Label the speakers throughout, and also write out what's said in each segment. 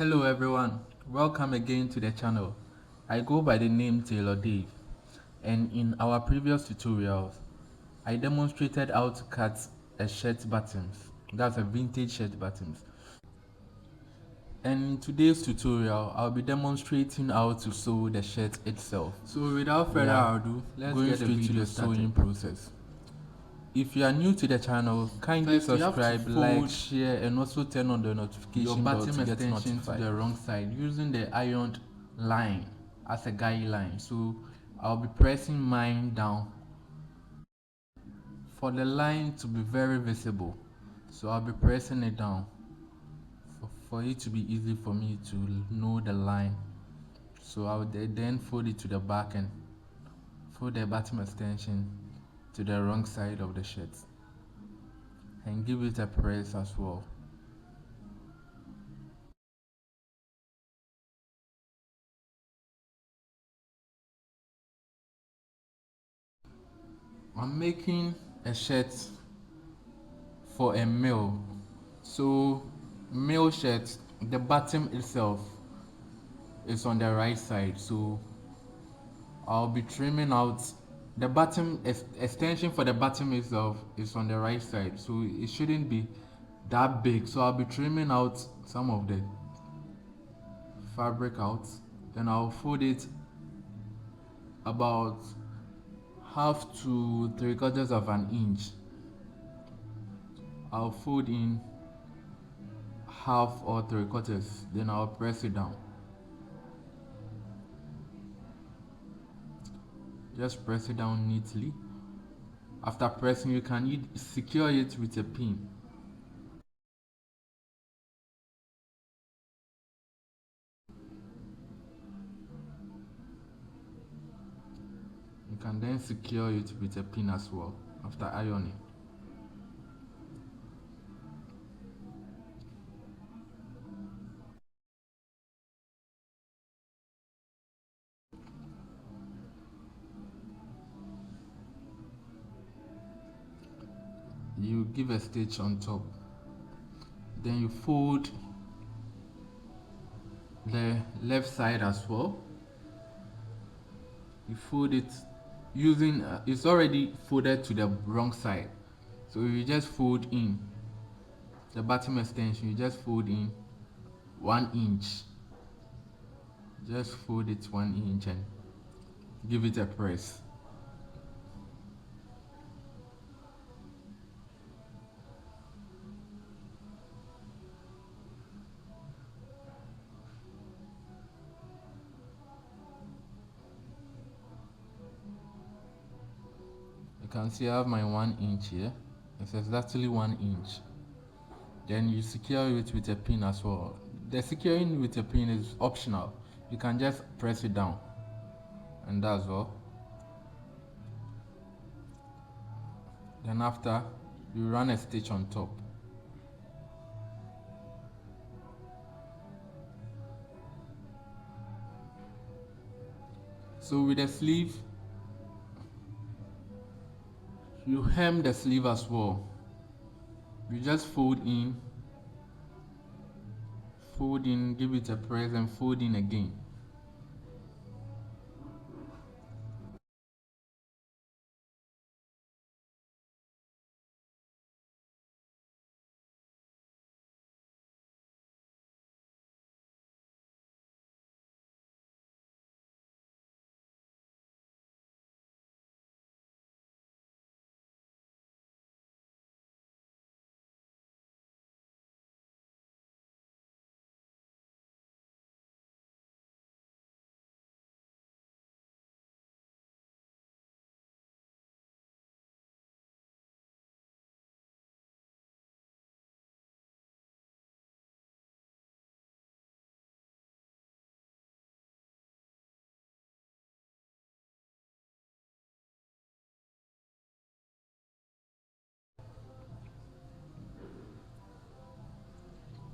Speaker 1: Hello everyone, welcome again to the channel. I go by the name Taylor Dave, and in our previous tutorials, I demonstrated how to cut a shirt buttons. That's a vintage shirt buttons. And in today's tutorial, I'll be demonstrating how to sew the shirt itself. So without further ado, let's get straight to the sewing process. If you are new to the channel, kindly subscribe, like, share, and also turn on the notification bell to get notified. To the wrong side using the ironed line as a guideline. So I'll be pressing mine down for the line to be very visible. So I'll be pressing it down for it to be easy for me to know the line. So I'll then fold it to the back and fold the bottom extension to the wrong side of the shirt and give it a press as well. I'm making a shirt for a male. So male shirt, the bottom itself is on the right side. So I'll be trimming out the bottom extension for the bottom itself is on the right side. So it shouldn't be that big. So I'll be trimming out some of the fabric out. Then I'll fold it about half to 3/4 of an inch. I'll fold in half or 3/4, then I'll press it down. Just press it down neatly. After pressing, you can secure it with a pin. You can then secure it with a pin as well after ironing. You give a stitch on top, then you fold the left side as well. You fold it using it's already folded to the wrong side, so you just fold in the bottom extension. You just fold in 1 inch. Just fold it 1 inch and give it a press. You can see I have my 1 inch here. It's exactly 1 inch. Then you secure it with a pin as well. The securing with a pin is optional. You can just press it down, and that's all. Then after, you run a stitch on top. So with the sleeve, you hem the sleeve as well. You just fold in, give it a press and fold in again.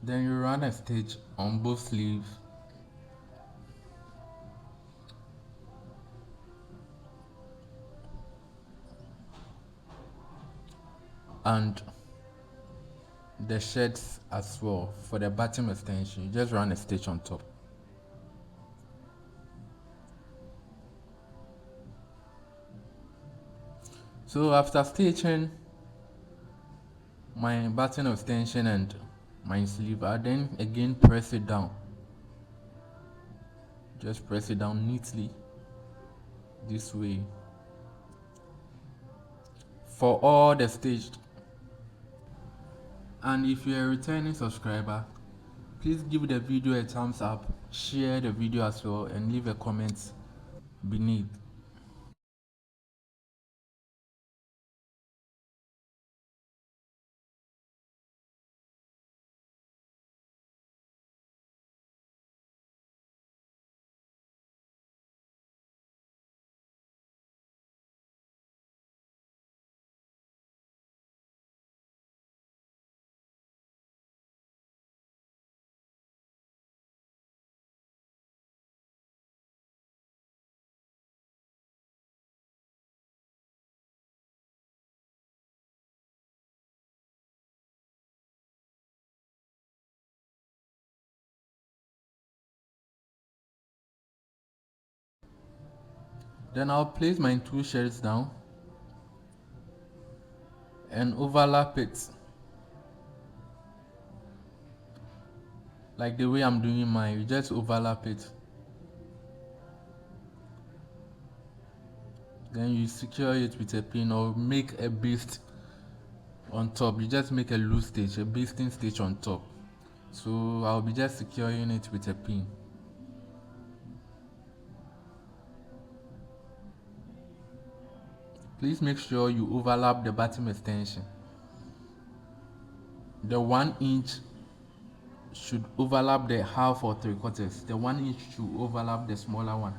Speaker 1: Then you run a stitch on both sleeves. And the shirts as well. For the bottom extension, you just run a stitch on top. So after stitching my button extension and my sleeve, I then again press it down. Just press it down neatly this way for all the stitched. And if you're a returning subscriber, please give the video a thumbs up, share the video as well, and leave a comment beneath. Then I'll place my two shirts down and overlap it like the way I'm doing mine. You just overlap it, then you secure it with a pin or make a baste on top. You just make a loose stitch, a basting stitch on top. So I'll be just securing it with a pin. Please make sure you overlap the bottom extension. The 1 inch should overlap the half or 3/4. The 1 inch should overlap the smaller one.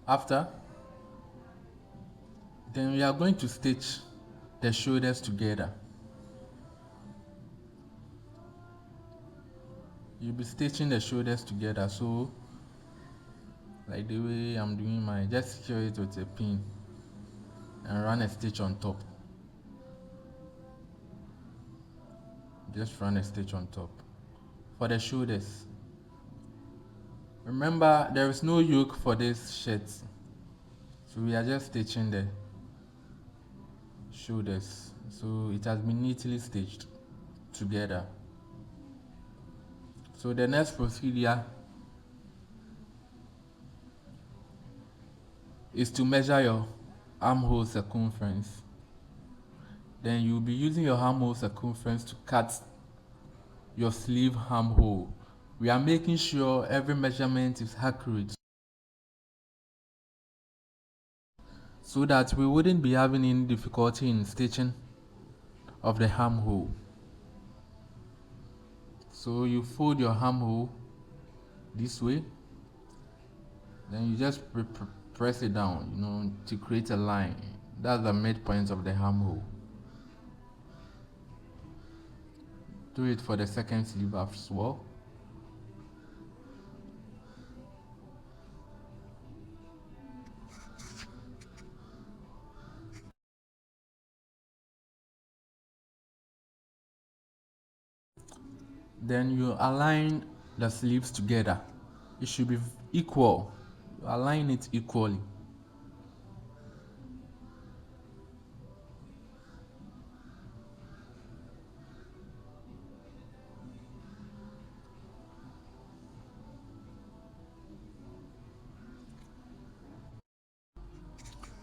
Speaker 1: After, then we are going to stitch the shoulders together. You'll be stitching the shoulders together, so like the way I'm doing mine, just secure it with a pin and run a stitch on top. Just run a stitch on top for the shoulders. Remember, there is no yoke for this shirt, so we are just stitching the shoulders, so it has been neatly stitched together. So the next procedure is to measure your armhole circumference. Then you'll be using your armhole circumference to cut your sleeve armhole. We are making sure every measurement is accurate so that we wouldn't be having any difficulty in stitching of the armhole. So you fold your armhole this way, then you just press it down, to create a line. That's the midpoint of the armhole. Do it for the second sleeve as well. Then you align the sleeves together. It should be equal. You align it equally.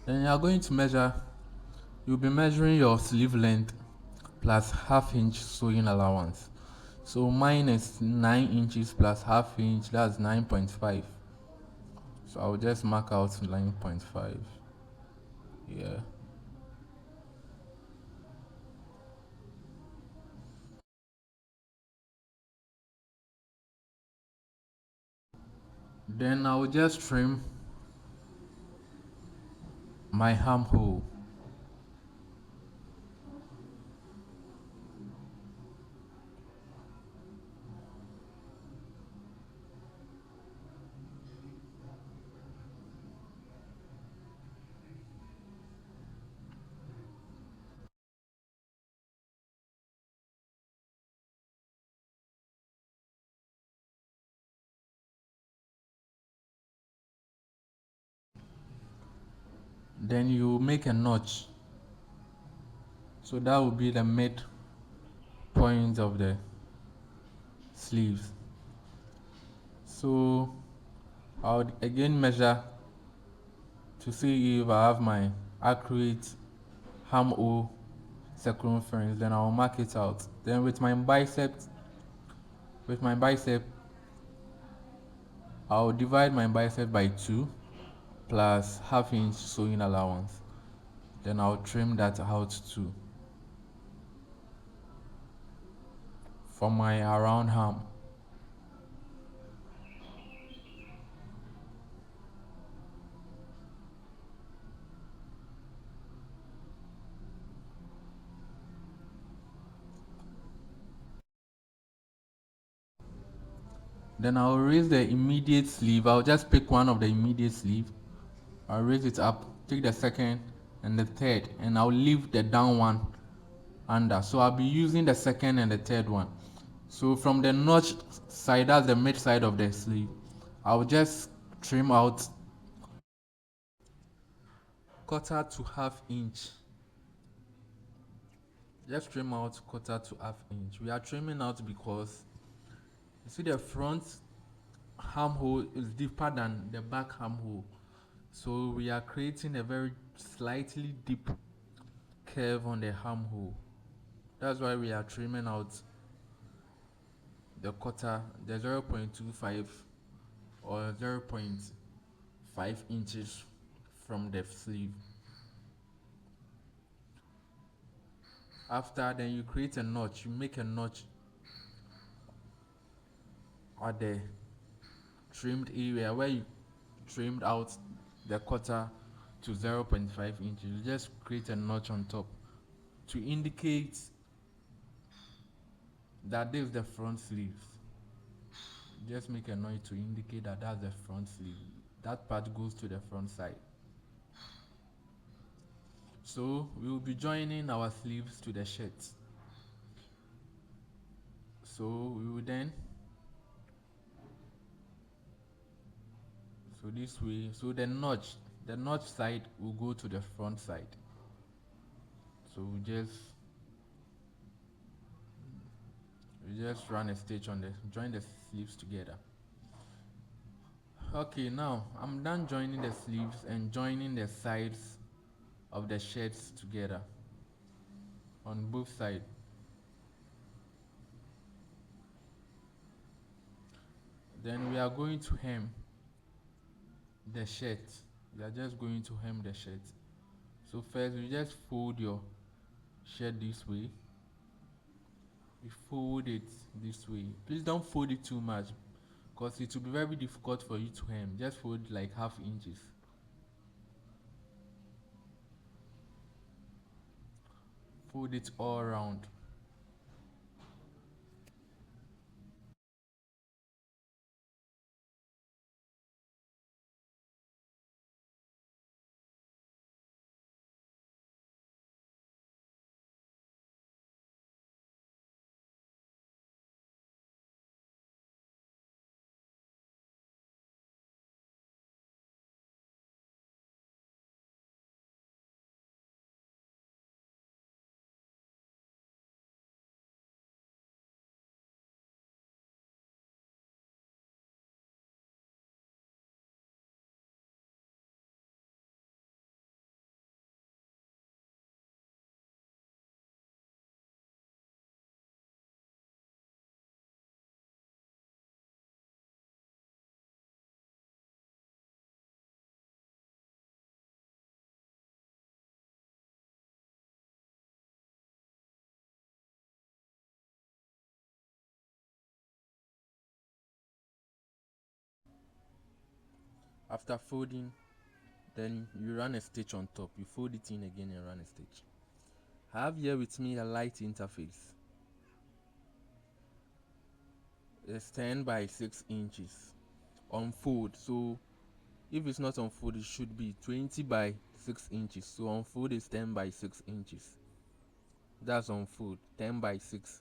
Speaker 1: Then you are going to measure. You'll be measuring your sleeve length plus half-inch sewing allowance. So mine is 9 inches plus half-inch, that's 9.5. So I'll just mark out 9.5. Yeah. Then I'll just trim my armhole. Then you make a notch, so that will be the mid point of the sleeves. So I'll again measure to see if I have my accurate ham hole circumference. Then I'll mark it out. Then with my bicep I'll divide my bicep by 2 plus half-inch sewing allowance. Then I'll trim that out too for my around arm. Then I'll raise the immediate sleeve. I'll just pick one of the immediate sleeve. I'll raise it up, take the second and the third, and I'll leave the down one under. So I'll be using the second and the third one. So from the notch side, that's the mid side of the sleeve, I'll just trim out quarter to half-inch. Just trim out quarter to half-inch. We are trimming out because you see the front armhole is deeper than the back armhole, so we are creating a very slightly deep curve on the armhole. That's why we are trimming out the quarter, the 0.25 or 0.5 inches from the sleeve. After, then you create a notch. You make a notch at the trimmed area where you trimmed out the quarter to 0.5 inches. You just create a notch on top to indicate that this is the front sleeve. Just make a noise to indicate that that's the front sleeve. That part goes to the front side. So we will be joining our sleeves to the shirt. So we will then, so this way, so the notch side will go to the front side. So we just run a stitch on the, join the sleeves together. Okay, now I'm done joining the sleeves and joining the sides of the shirts together on both sides. Then we are going to hem the shirt. We are just going to hem the shirt. So first you just fold your shirt this way. You fold it this way. Please don't fold it too much because it will be very difficult for you to hem. Just fold like half inches. Fold it all around. After folding, then you run a stitch on top. You fold it in again and run a stitch. I have here with me a light interface. It's 10 by 6 inches on fold. So if it's not on fold, it should be 20 by 6 inches. So on fold is 10 by 6 inches. That's on fold, 10 by 6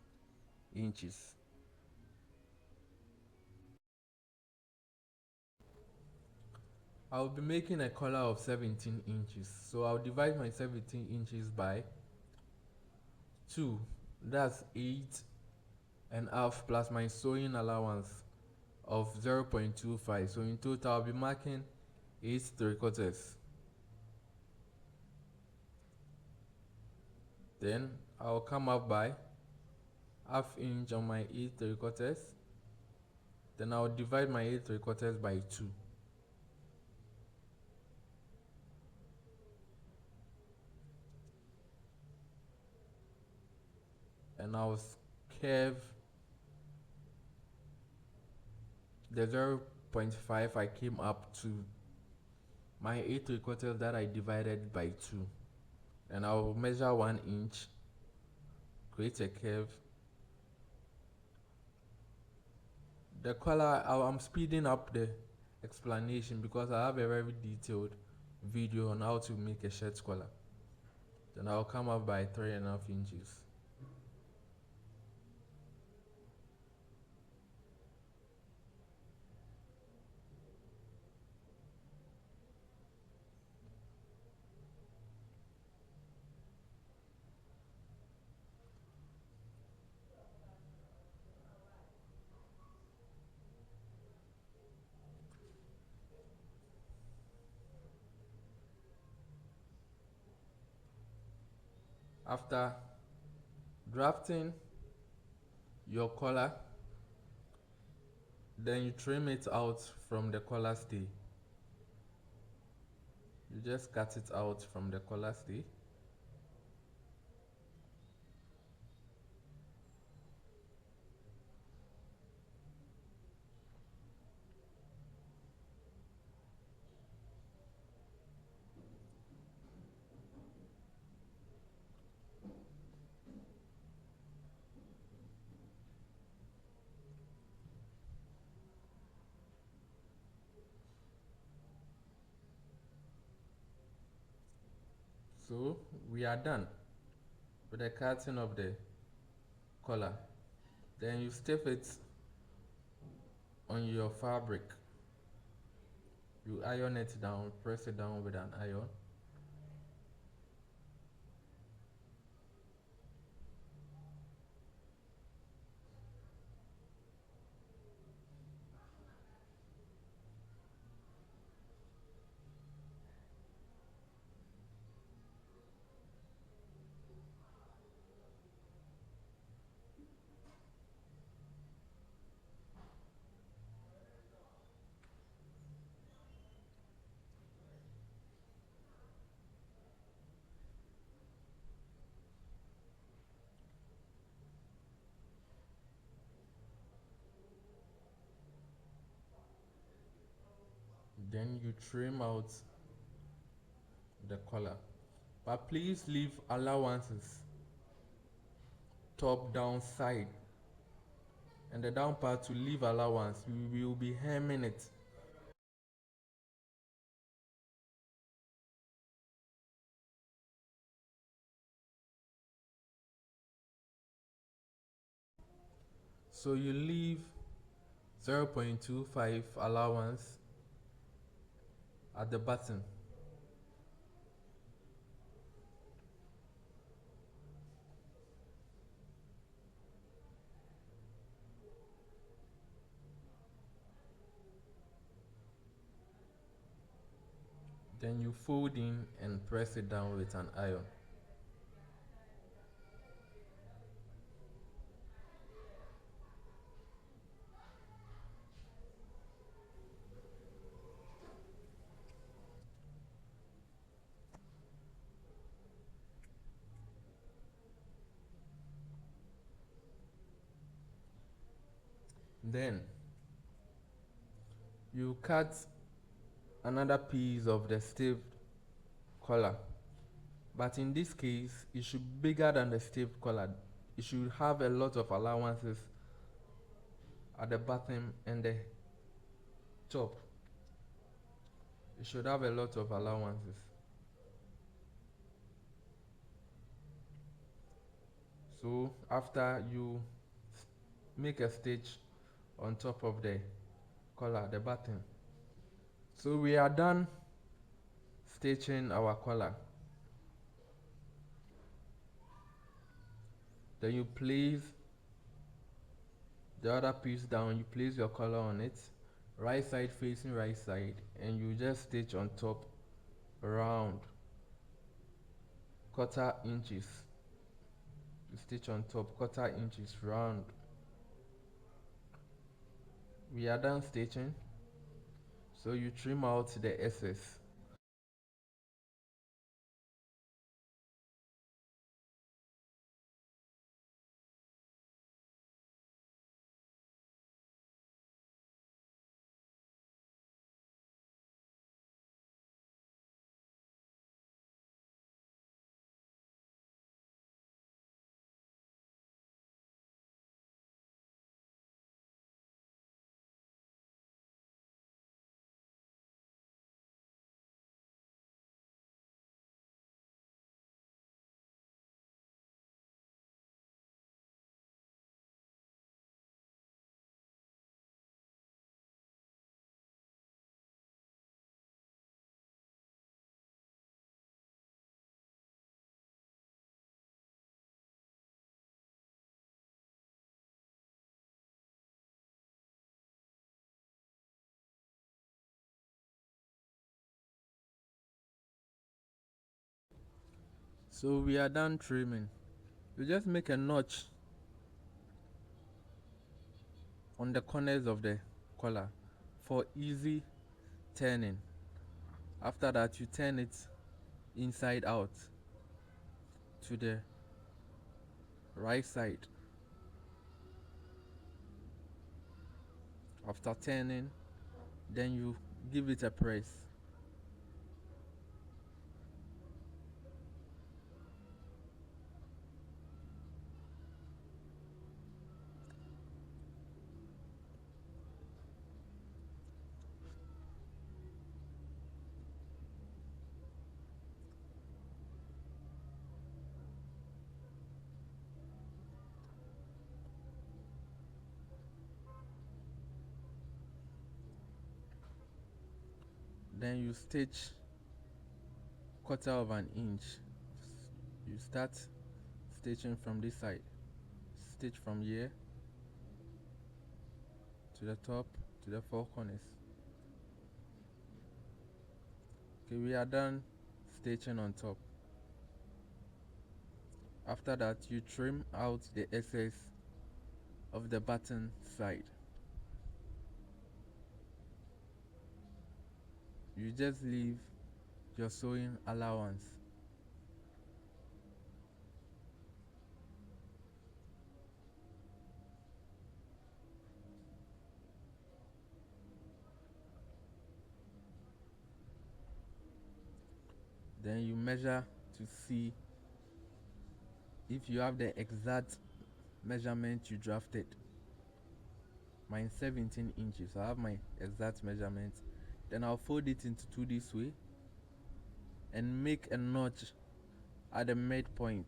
Speaker 1: inches. I'll be making a collar of 17 inches. So I'll divide my 17 inches by 2. That's 8.5 plus my sewing allowance of 0.25. So in total I'll be marking 8 3/4. Then I'll come up by half inch on my 8 3/4. Then I'll divide my 8 3/4 by 2. And I'll curve the 0.5 I came up to my 8 3/4 that I divided by 2. And I'll measure 1 inch, create a curve. The color, I'm speeding up the explanation because I have a very detailed video on how to make a shirt collar. Then I'll come up by 3.5 inches. After drafting your collar, then you trim it out from the collar stay. You just cut it out from the collar stay. So we are done with the cutting of the collar. Then you stiff it on your fabric. You iron it down, press it down with an iron. Then you trim out the collar. But please leave allowances, top, down, side, and the down part to leave allowance. We will be hemming it. So you leave 0.25 allowance at the button. Then you fold in and press it down with an iron. Then you cut another piece of the stiffed collar, but in this case it should be bigger than the stiffed collar. It should have a lot of allowances at the bottom and the top. It should have a lot of allowances. So after you make a stitch on top of the collar, the button, So we are done stitching our collar. Then you place the other piece down, you place your collar on it, right side facing right side, and you just stitch on top around quarter inches. You stitch on top quarter inches round. We are done stitching, so you trim out the excess. So we are done trimming. You just make a notch on the corners of the collar for easy turning. After that, you turn it inside out to the right side. After turning, then you give it a press. Then you stitch quarter of an inch. You start stitching from this side. Stitch from here to the top to the four corners. Okay, we are done stitching on top. After that, you trim out the excess of the button side. You just leave your sewing allowance. Then you measure to see if you have the exact measurement you drafted. Mine 17 inches. I have my exact measurement. Then I'll fold it into two this way and make a notch at the midpoint.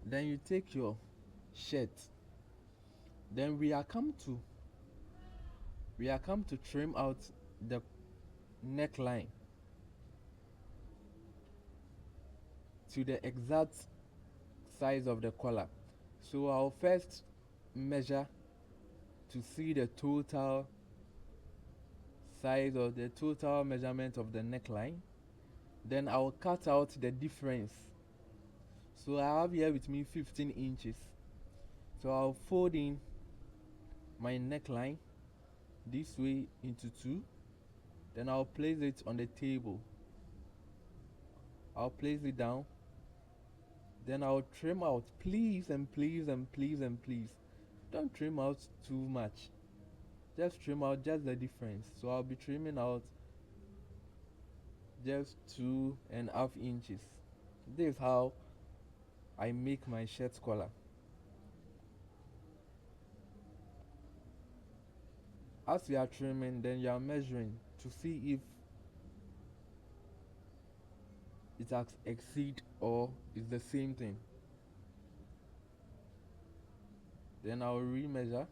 Speaker 1: Then you take your shirt. Then we are come to trim out the neckline to the exact size of the collar. So I'll first measure to see the total size or the total measurement of the neckline. Then I'll cut out the difference. So I have here with me 15 inches. So I'll fold in my neckline this way into two. Then I'll place it on the table. I'll place it down. Then I'll trim out. Please and please and please and please, don't trim out too much. Just trim out just the difference. So I'll be trimming out just 2.5 inches. This is how I make my shirt collar. As you are trimming, then you are measuring to see if it has exceed or is the same thing. Then I'll remeasure.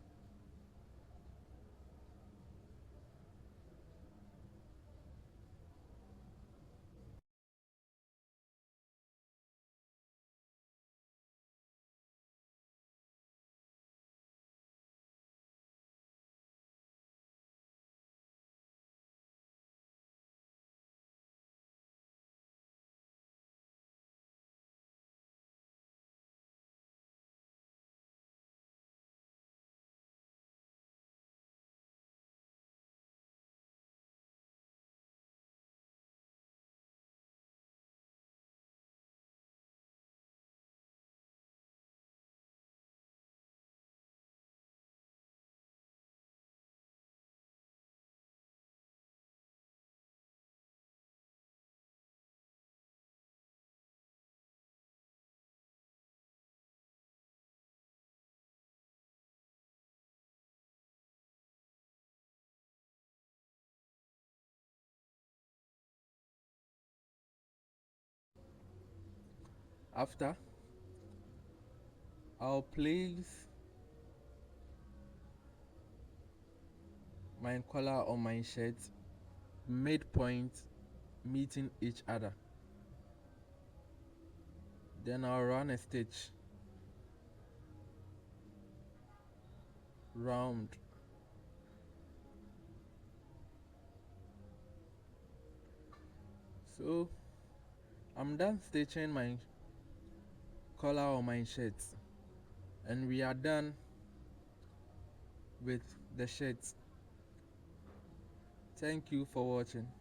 Speaker 1: After, I'll place my collar on my shirt, midpoint meeting each other. Then I'll run a stitch round. So I'm done stitching my collar on my shirt, and we are done with the shirt. Thank you for watching.